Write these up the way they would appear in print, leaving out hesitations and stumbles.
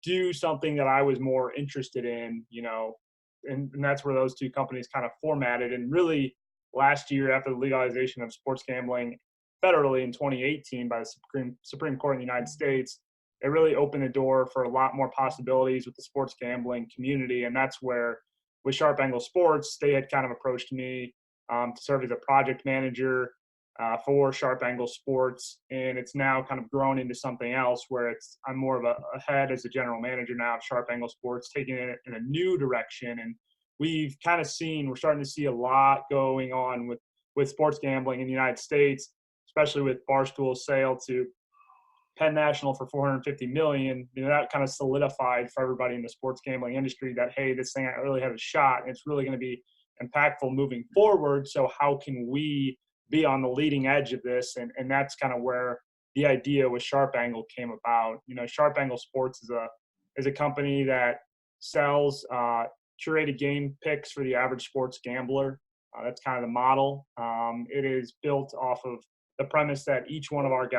do something that I was more interested in, and that's where those two companies kind of formatted. And really, last year, after the legalization of sports gambling federally in 2018 by the Supreme Court in the United States, it really opened the door for a lot more possibilities with the sports gambling community. And that's where, with Sharp Angle Sports, they had kind of approached me to serve as a project manager for Sharp Angle Sports, and it's now kind of grown into something else where I'm more of a head as a general manager now of Sharp Angle Sports, taking it in a new direction. And we're starting to see a lot going on with sports gambling in the United States, especially with Barstool's sale to Penn National for $450 million. That kind of solidified for everybody in the sports gambling industry that, hey, this thing really has a shot, and it's really going to be impactful moving forward. So how can we be on the leading edge of this? And that's kind of where the idea with Sharp Angle came about. Sharp Angle Sports is a company that sells curated game picks for the average sports gambler. That's kind of the model. It is built off of the premise that each one of our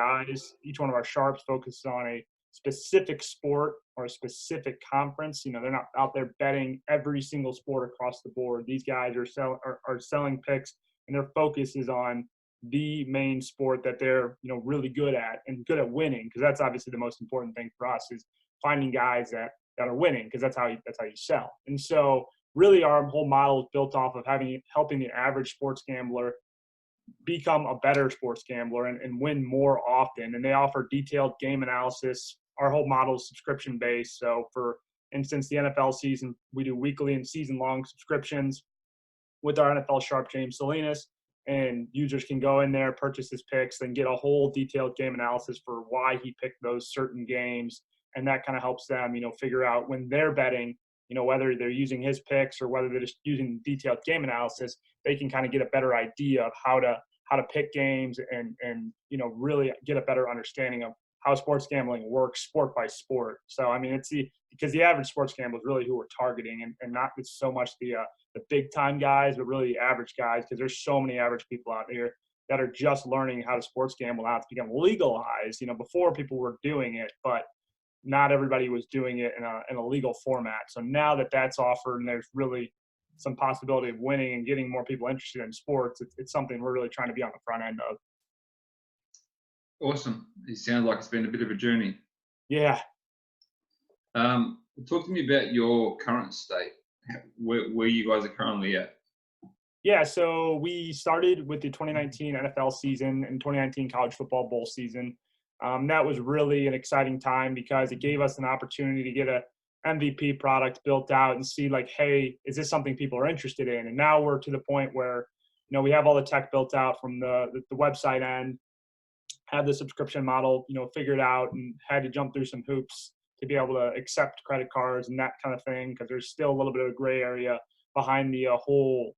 sharps focuses on a specific sport or a specific conference. They're not out there betting every single sport across the board. These guys are selling picks, and their focus is on the main sport that they're really good at and good at winning, because that's obviously the most important thing for us, is finding guys that are winning, because that's how you sell. And so really our whole model is built off of helping the average sports gambler become a better sports gambler and win more often. And they offer detailed game analysis. Our whole model is subscription based. So for instance, the NFL season, we do weekly and season long subscriptions with our NFL Sharp James Salinas, and users can go in there, purchase his picks, and get a whole detailed game analysis for why he picked those certain games. And that kind of helps them, figure out when they're betting, whether they're using his picks or whether they're just using detailed game analysis, they can kind of get a better idea of how to pick games and really get a better understanding of how sports gambling works sport by sport. So, because the average sports gambler is really who we're targeting, and not so much the big time guys, but really the average guys, because there's so many average people out there that are just learning how to sports gamble now. It's become legalized. Before people were doing it, but not everybody was doing it in a legal format. So now that that's offered and there's really some possibility of winning and getting more people interested in sports, it's something we're really trying to be on the front end of. Awesome. It sounds like it's been a bit of a journey. Yeah. Talk to me about your current state, where you guys are currently at. Yeah, so we started with the 2019 NFL season and 2019 college football bowl season. That was really an exciting time because it gave us an opportunity to get a MVP product built out and see, like, hey, is this something people are interested in? And now we're to the point where, we have all the tech built out from the website end, have the subscription model, figured out, and had to jump through some hoops to be able to accept credit cards and that kind of thing, because there's still a little bit of a gray area behind the whole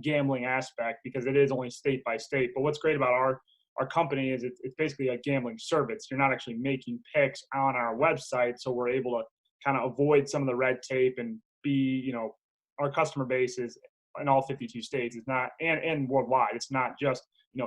gambling aspect, because it is only state by state. But what's great about our company is it's basically a gambling service. You're not actually making picks on our website, so we're able to kind of avoid some of the red tape and be, our customer base is in all 52 states. It's not, and worldwide. It's not just,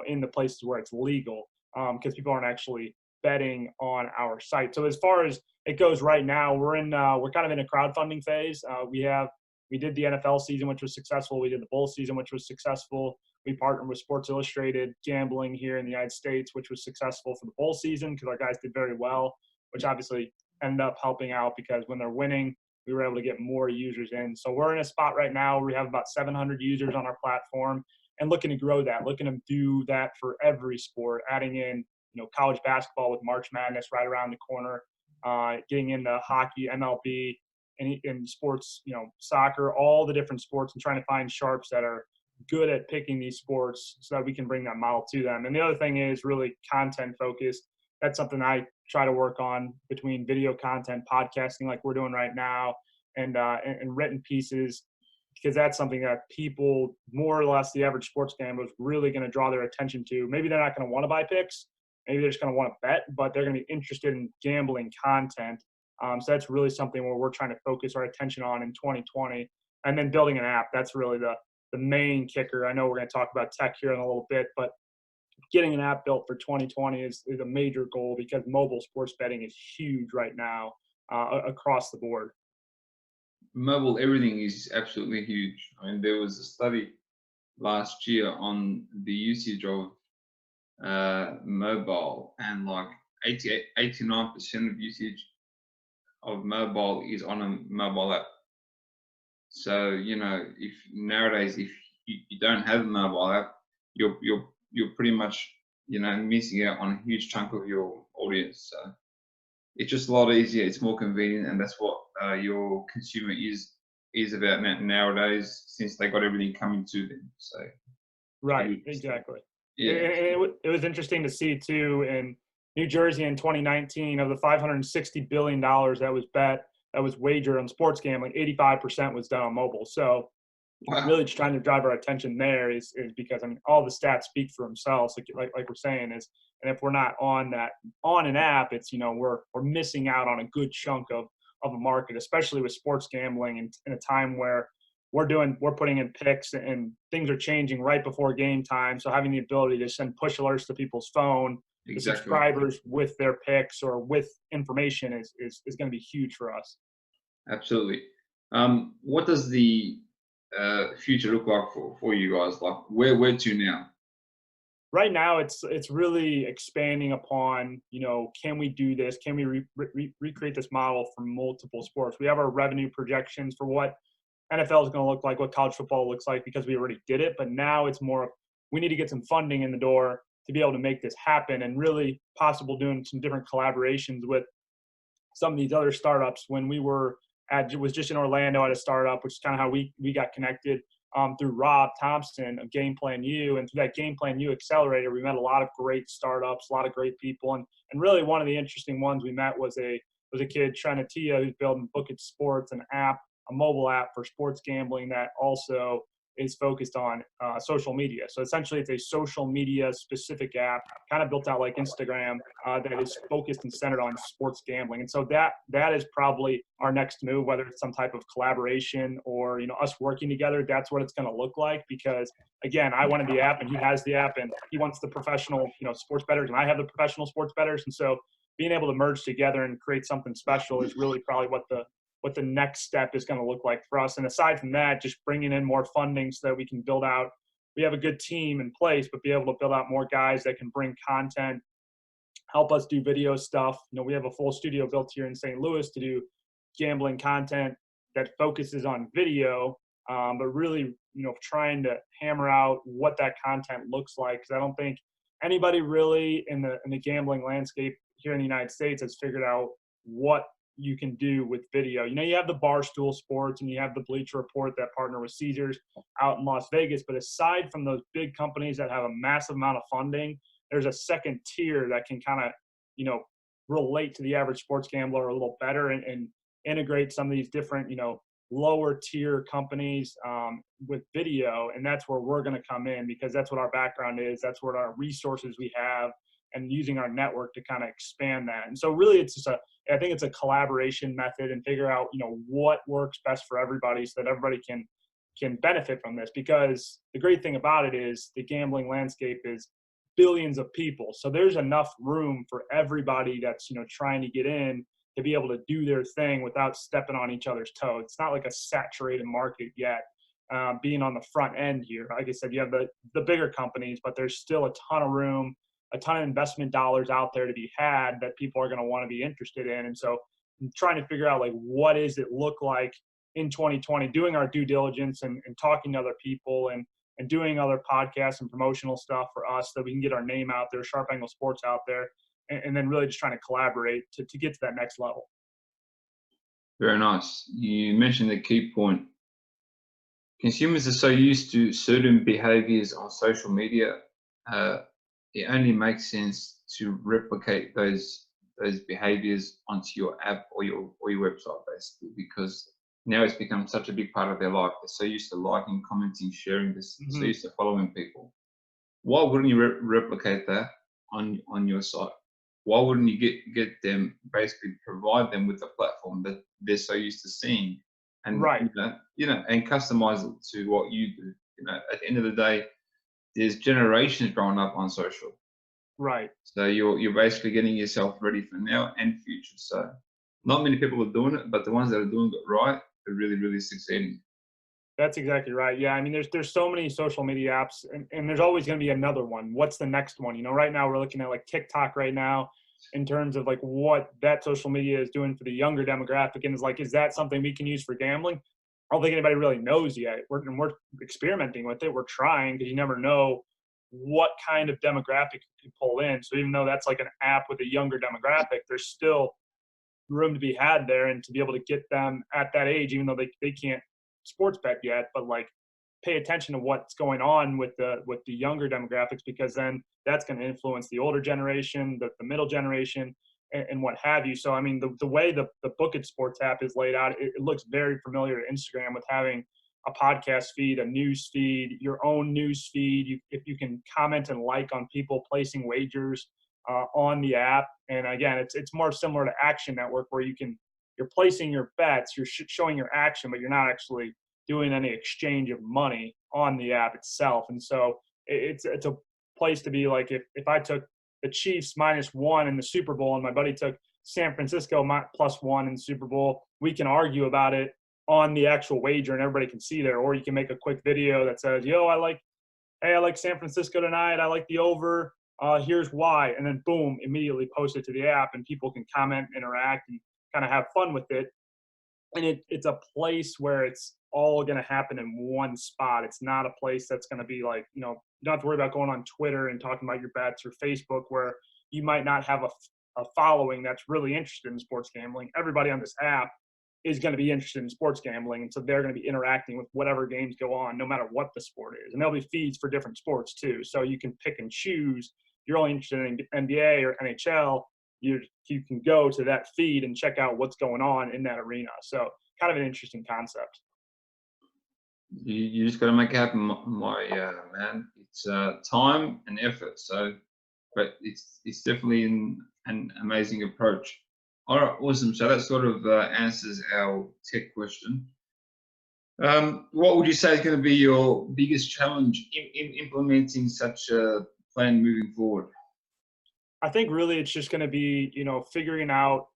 in the places where it's legal, because people aren't actually betting on our site. So as far as it goes right now, we're kind of in a crowdfunding phase. We did the NFL season, which was successful. We did the bowl season, which was successful. We partnered with Sports Illustrated Gambling here in the United States, which was successful for the bowl season because our guys did very well, which obviously ended up helping out because when they're winning, we were able to get more users in. So we're in a spot right now where we have about 700 users on our platform and looking to grow that, looking to do that for every sport, adding in, college basketball with March Madness right around the corner, getting into hockey, MLB, and sports, soccer, all the different sports, and trying to find sharps that are good at picking these sports so that we can bring that model to them. And the other thing is really content focused. That's something I try to work on between video content, podcasting like we're doing right now, and written pieces, because that's something that people, more or less the average sports gambler, is really going to draw their attention to. Maybe they're not going to want to buy picks. Maybe they're just going to want to bet, but they're going to be interested in gambling content. So that's really something where we're trying to focus our attention on in 2020. And then building an app, that's really the main kicker. I know we're going to talk about tech here in a little bit, but getting an app built for 2020 is a major goal because mobile sports betting is huge right now across the board. Mobile, everything is absolutely huge. I mean, there was a study last year on the usage of mobile, and like 89% of usage of mobile is on a mobile app. So, if nowadays, if you don't have a mobile app, you're pretty much, missing out on a huge chunk of your audience. So it's just a lot easier. It's more convenient, and that's what your consumer is about nowadays, since they got everything coming to them. So Right, it is, exactly. And yeah. it was interesting to see too in New Jersey in 2019, of the $560 billion that was that was wagered on sports gambling, 85% was done on mobile. So Wow. really just trying to drive our attention there is because, I mean, all the stats speak for themselves. Like we're saying is, and if we're not on an app, it's, we're missing out on a good chunk of a market, especially with sports gambling in a time where we're putting in picks and things are changing right before game time. So having the ability to send push alerts to people's phone, the Exactly. subscribers with their picks or with information is going to be huge for us. Absolutely. What does the future look like for you guys? Like, where to now? Right now it's really expanding upon, can we do this, can we recreate this model for multiple sports. We have our revenue projections for what NFL is going to look like, what college football looks like, because we already did it. But now it's more of, we need to get some funding in the door to be able to make this happen, and really possible doing some different collaborations with some of these other startups. When we were was just in Orlando at a startup, which is kind of how we got connected, through Rob Thompson of Game Plan U. And through that Game Plan U accelerator, we met a lot of great startups, a lot of great people. And really one of the interesting ones we met was a kid, Trina Tia, who's building Book It Sports, an app, a mobile app for sports gambling that also is focused on social media. So essentially it's a social media specific app, kind of built out like Instagram, that is focused and centered on sports gambling. And so that is probably our next move, whether it's some type of collaboration or, us working together. That's what it's going to look like, because again, I wanted the app and he has the app, and he wants the professional, sports bettors, and I have the professional sports bettors. And so being able to merge together and create something special is really probably what the next step is going to look like for us. And aside from that, just bringing in more funding so that we can build out, we have a good team in place, but be able to build out more guys that can bring content, help us do video stuff. We have a full studio built here in St. Louis to do gambling content that focuses on video, but really, trying to hammer out what that content looks like. Because I don't think anybody really in the gambling landscape here in the United States has figured out what you can do with video. You have the Barstool Sports and you have the Bleacher Report that partner with Caesars out in Las Vegas. But aside from those big companies that have a massive amount of funding, there's a second tier that can kind of, relate to the average sports gambler a little better and integrate some of these different, lower tier companies with video. And that's where we're going to come in, because that's what our background is. That's what our resources we have, and using our network to kind of expand that. And so really I think it's a collaboration method, and figure out, what works best for everybody so that everybody can benefit from this. Because the great thing about it is the gambling landscape is billions of people. So there's enough room for everybody that's, trying to get in to be able to do their thing without stepping on each other's toes. It's not like a saturated market yet. Being on the front end here, like I said, you have the bigger companies, but there's still a ton of room, a ton of investment dollars out there to be had that people are going to want to be interested in. And so I'm trying to figure out, like, what does it look like in 2020, doing our due diligence and talking to other people and doing other podcasts and promotional stuff for us, so we can get our name out there, Sharp Angle Sports out there, and then really just trying to collaborate to get to that next level. Very nice. You mentioned the key point. Consumers are so used to certain behaviors on social media. It only makes sense to replicate those behaviors onto your app or your website, basically, because now it's become such a big part of their life. They're so used to liking, commenting, sharing this, so used to following people. Why wouldn't you replicate that on your site? Why wouldn't you get them, basically provide them with a platform that they're so used to seeing, and Right. and customize it to what you do? At the end of the day, there's generations growing up on social. Right. So you're basically getting yourself ready for now and future. So not many people are doing it, but the ones that are doing it right are really, really succeeding. That's exactly right. Yeah, I mean, there's so many social media apps, and there's always going to be another one. What's the next one? You know, right now we're looking at like TikTok right now in terms of like what that social media is doing for the younger demographic, and is that something we can use for gambling? I don't think anybody really knows yet. We're experimenting with it. We're trying because you never know what kind of demographic you pull in. So even though that's like an app with a younger demographic, there's still room to be had there, and to be able to get them at that age, even though they can't sports bet yet, but like pay attention to what's going on with the younger demographics, because then that's going to influence the older generation, the middle generation, and what have you. So I mean, the way the Book It Sports app is laid out, it looks very familiar to Instagram, with having a podcast feed, a news feed, your own news feed. If you can comment and like on people placing wagers on the app. And again, it's more similar to Action Network, where you're placing your bets, you're showing your action, but you're not actually doing any exchange of money on the app itself. And so it's a place to be. Like if I took the Chiefs -1 in the Super Bowl, and my buddy took San Francisco +1 in the Super Bowl, we can argue about it on the actual wager, and everybody can see there. Or you can make a quick video that says, "Yo, I like San Francisco tonight. I like the over. Here's why." And then boom, immediately post it to the app, and people can comment, interact, and kind of have fun with it. And it's a place where it's all going to happen in one spot. It's not a place that's going to be like, you don't have to worry about going on Twitter and talking about your bets, or Facebook, where you might not have a following that's really interested in sports gambling. Everybody on this app is going to be interested in sports gambling. And so they're going to be interacting with whatever games go on, no matter what the sport is. And there'll be feeds for different sports too. So you can pick and choose. You're only interested in NBA or NHL, you can go to that feed and check out what's going on in that arena. So kind of an interesting concept. You just got to make it happen, man. It's time and effort. So, but it's definitely an amazing approach. All right, awesome. So that sort of answers our tech question. What would you say is going to be your biggest challenge in implementing such a plan moving forward? I think really it's just going to be, figuring out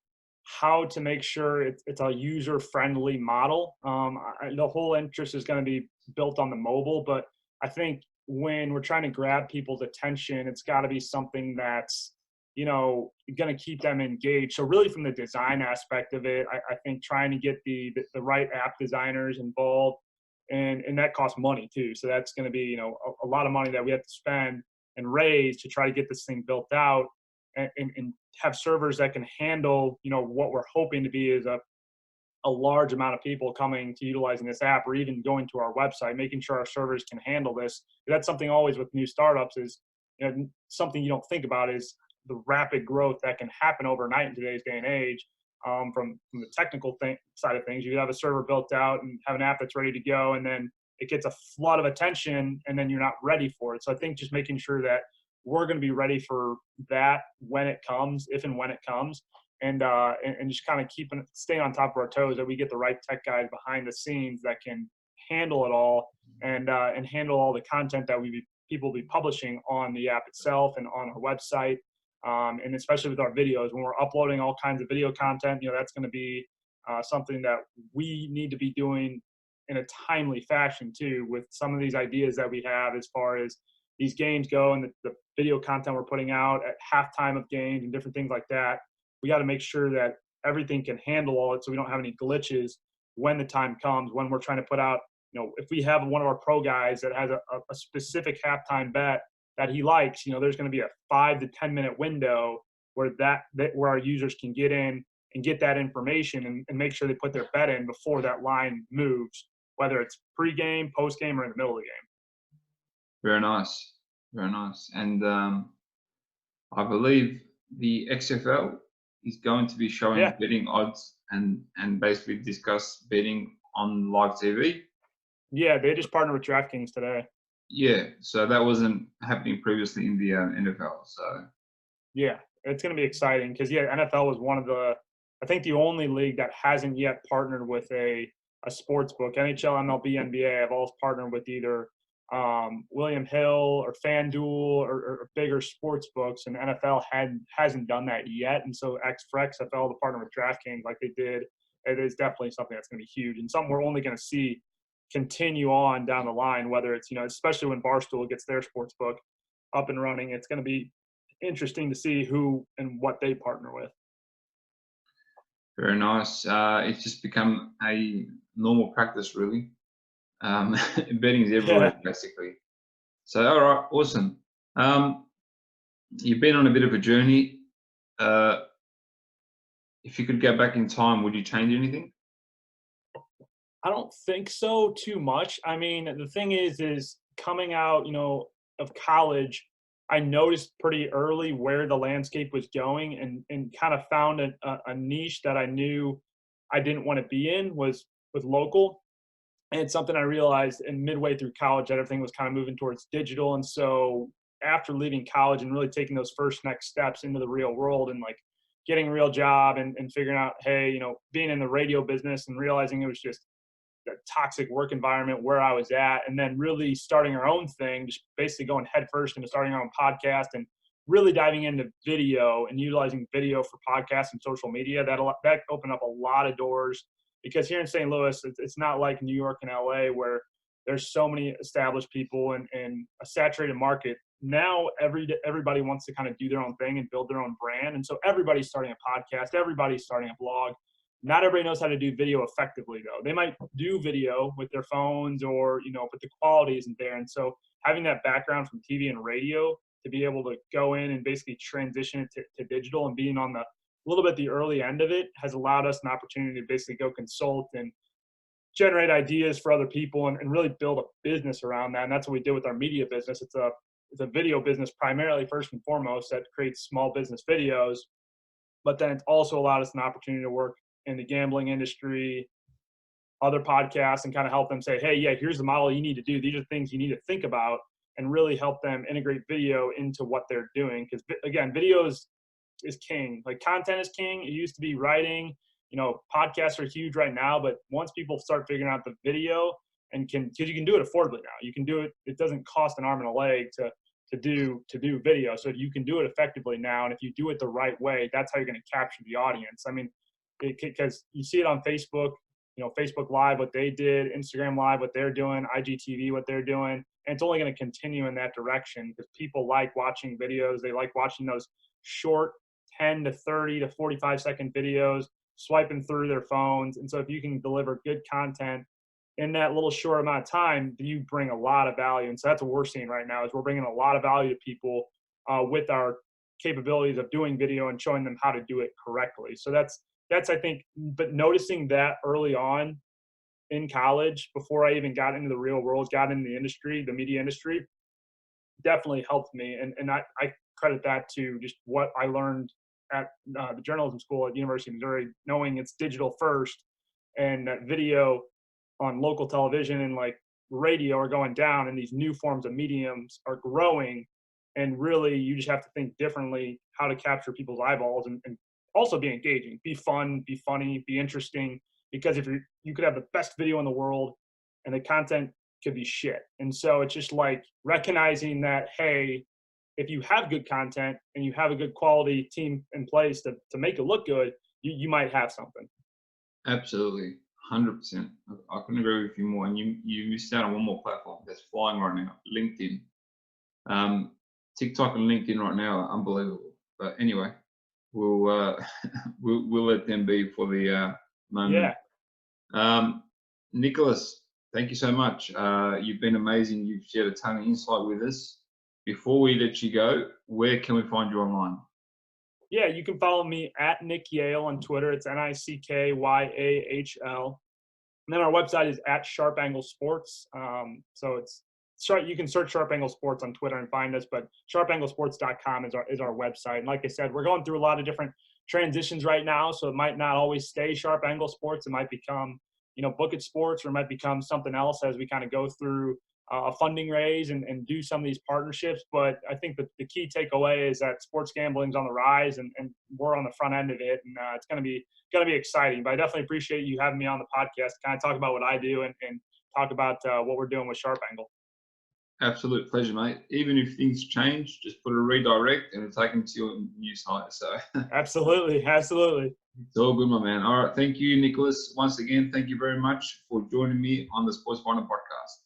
how to make sure it's a user-friendly model. The whole interest is going to be built on the mobile, but I think when we're trying to grab people's attention, it's got to be something that's, going to keep them engaged. So really from the design aspect of it, I think trying to get the right app designers involved, and that costs money too. So that's going to be, a lot of money that we have to spend and raise to try to get this thing built out, and have servers that can handle, what we're hoping to be is a large amount of people coming to utilizing this app, or even going to our website, making sure our servers can handle this. That's something always with new startups is, something you don't think about is the rapid growth that can happen overnight in today's day and age. From the technical side of things, you have a server built out and have an app that's ready to go, and then it gets a flood of attention, and then you're not ready for it. So I think just making sure that we're going to be ready for that when it comes, if and when it comes, and just kind of staying on top of our toes, that we get the right tech guys behind the scenes that can handle it all, and handle all the content that people will be publishing on the app itself and on our website. And especially with our videos, when we're uploading all kinds of video content, that's going to be something that we need to be doing in a timely fashion too, with some of these ideas that we have as far as these games go, and the video content we're putting out at halftime of games and different things like that. We got to make sure that everything can handle all it, so we don't have any glitches when the time comes, when we're trying to put out, if we have one of our pro guys that has a specific halftime bet that he likes, there's going to be a 5 to 10 minute window where where our users can get in and get that information, and make sure they put their bet in before that line moves, whether it's pre-game, post-game, or in the middle of the game. Very nice, very nice. And I believe the XFL is going to be showing betting odds and basically discuss betting on live TV. Yeah, they just partnered with DraftKings today. Yeah, so that wasn't happening previously in the NFL. So yeah, it's going to be exciting because NFL was one of I think the only league that hasn't yet partnered with a sports book. NHL, MLB, NBA have all partnered with either William Hill or FanDuel or bigger sports books, and NFL hasn't done that yet. And so for XFL to partner with DraftKings like they did, it is definitely something that's going to be huge and something we're only going to see continue on down the line. Whether it's, especially when Barstool gets their sports book up and running, it's going to be interesting to see who and what they partner with. Very nice. It's just become a normal practice, really. Betting's everywhere, Yeah. basically. So, all right, awesome. You've been on a bit of a journey. If you could go back in time, would you change anything? I don't think so too much. I mean, the thing is coming out, of college, I noticed pretty early where the landscape was going, and kind of found a niche that I knew I didn't want to be in was with local. And it's something I realized in midway through college that everything was kind of moving towards digital. And so after leaving college and really taking those first next steps into the real world and like getting a real job and figuring out, hey, being in the radio business and realizing it was just a toxic work environment where I was at, and then really starting our own thing, just basically going headfirst into starting our own podcast and really diving into video and utilizing video for podcasts and social media. That opened up a lot of doors, because here in St. Louis, it's not like New York and LA where there's so many established people and a saturated market. Now everybody wants to kind of do their own thing and build their own brand, and so everybody's starting a podcast, everybody's starting a blog. Not everybody knows how to do video effectively, though. They might do video with their phones or, but the quality isn't there. And so having that background from TV and radio to be able to go in and basically transition it to digital and being on a little bit the early end of it has allowed us an opportunity to basically go consult and generate ideas for other people and really build a business around that. And that's what we did with our media business. It's a video business primarily, first and foremost, that creates small business videos. But then it's also allowed us an opportunity to work in the gambling industry, other podcasts, and kind of help them say, hey, yeah, here's the model you need to do. These are things you need to think about, and really help them integrate video into what they're doing. Because again, video is king. Like, content is king. It used to be writing. Podcasts are huge right now, but once people start figuring out the video because you can do it affordably now. You can do it. It doesn't cost an arm and a leg to do video. So you can do it effectively now. And if you do it the right way, that's how you're going to capture the audience. I mean, because you see it on Facebook, Facebook Live, what they did, Instagram Live, what they're doing, IGTV, what they're doing. And it's only going to continue in that direction because people like watching videos. They like watching those short 10 to 30 to 45-second videos, swiping through their phones. And so if you can deliver good content in that little short amount of time, you bring a lot of value. And so that's what we're seeing right now is we're bringing a lot of value to people with our capabilities of doing video and showing them how to do it correctly. So that's I think, but noticing that early on in college, before I even got into the real world, got into the industry, the media industry, definitely helped me. And I credit that to just what I learned at the journalism school at University of Missouri, knowing it's digital first, and that video on local television and like radio are going down, and these new forms of mediums are growing. And really, you just have to think differently how to capture people's eyeballs and also be engaging, be fun, be funny, be interesting. Because if you could have the best video in the world and the content could be shit. And so it's just like recognizing that, hey, if you have good content and you have a good quality team in place to make it look good, you might have something. Absolutely, 100%. I couldn't agree with you more. And you missed out on one more platform that's flying right now, LinkedIn. TikTok and LinkedIn right now are unbelievable. But anyway, we'll we'll let them be for the moment. Yeah. Nicholas, thank you so much. You've been amazing. You've shared a ton of insight with us. Before we let you go, where can we find you online? Yeah, you can follow me at Nick Yahl on Twitter. It's NickYahl. And then our website is at Sharp Angle Sports. So it's you can search Sharp Angle Sports on Twitter and find us, but sharpanglesports.com is our website. And like I said, we're going through a lot of different transitions right now, so it might not always stay Sharp Angle Sports. It might become, Book It Sports, or it might become something else as we kind of go through a funding raise and do some of these partnerships. But I think that the key takeaway is that sports gambling is on the rise, and we're on the front end of it, and it's going to be exciting. But I definitely appreciate you having me on the podcast to kind of talk about what I do and talk about what we're doing with Sharp Angle. Absolute pleasure, mate. Even if things change, just put a redirect and it'll take them to your new site. So Absolutely, absolutely. it's all good, my man. All right. Thank you, Nicholas. Once again, thank you very much for joining me on the Sportsfinda podcast.